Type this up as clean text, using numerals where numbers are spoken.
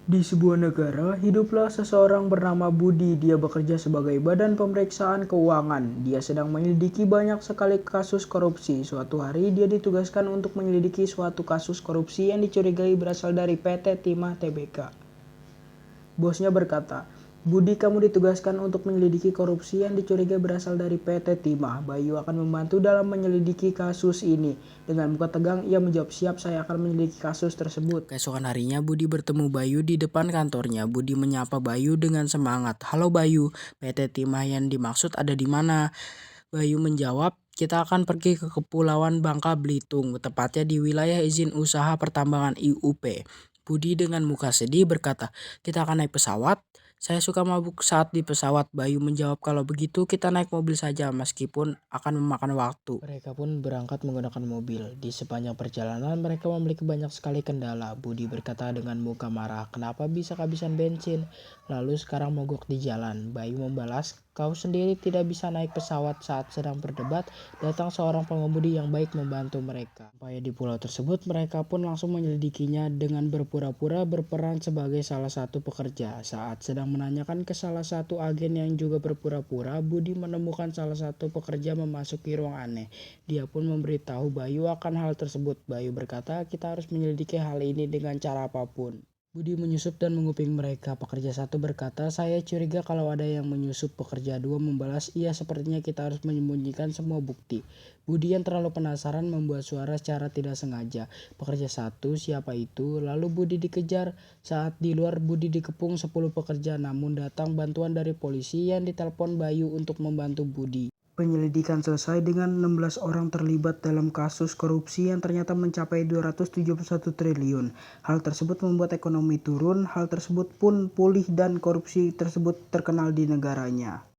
Di sebuah negara, hiduplah seseorang bernama Budi. Dia bekerja sebagai badan pemeriksaan keuangan. Dia sedang menyelidiki banyak sekali kasus korupsi. Suatu hari, dia ditugaskan untuk menyelidiki suatu kasus korupsi yang dicurigai berasal dari PT Timah Tbk. Bosnya berkata, "Budi, kamu ditugaskan untuk menyelidiki korupsi yang dicurigai berasal dari PT Timah. Bayu akan membantu dalam menyelidiki kasus ini." Dengan muka tegang, ia menjawab, "Siap, saya akan menyelidiki kasus tersebut." Keesokan harinya, Budi bertemu Bayu di depan kantornya. Budi menyapa Bayu dengan semangat. "Halo Bayu, PT Timah yang dimaksud ada di mana?" Bayu menjawab, "Kita akan pergi ke Kepulauan Bangka Belitung, tepatnya di wilayah izin usaha pertambangan IUP." Budi dengan muka sedih berkata, "Kita akan naik pesawat?" "Saya suka mabuk saat di pesawat," Bayu menjawab. "Kalau begitu kita naik mobil saja meskipun akan memakan waktu." Mereka pun berangkat menggunakan mobil. Di sepanjang perjalanan mereka memiliki banyak sekali kendala. Budi berkata dengan muka marah, "Kenapa bisa kehabisan bensin? Lalu sekarang mogok di jalan." Bayu membalas, "Kau sendiri tidak bisa naik pesawat." Saat sedang berdebat, datang seorang pengemudi yang baik membantu mereka. Sampai di pulau tersebut, mereka pun langsung menyelidikinya dengan berpura-pura berperan sebagai salah satu pekerja. Saat sedang menanyakan ke salah satu agen yang juga berpura-pura, Budi menemukan salah satu pekerja memasuki ruang aneh. Dia pun memberitahu Bayu akan hal tersebut. Bayu berkata, "Kita harus menyelidiki hal ini dengan cara apapun." Budi menyusup dan menguping mereka. Pekerja satu berkata, "Saya curiga kalau ada yang menyusup." Pekerja dua membalas, "Iya, sepertinya kita harus menyembunyikan semua bukti." Budi yang terlalu penasaran membuat suara secara tidak sengaja. Pekerja satu, "Siapa itu?" Lalu Budi dikejar. Saat di luar, Budi dikepung 10 pekerja, namun datang bantuan dari polisi yang ditelepon Bayu untuk membantu Budi. Penyelidikan selesai dengan 16 orang terlibat dalam kasus korupsi yang ternyata mencapai 271 triliun. Hal tersebut membuat ekonomi turun, hal tersebut pun pulih dan korupsi tersebut terkenal di negaranya.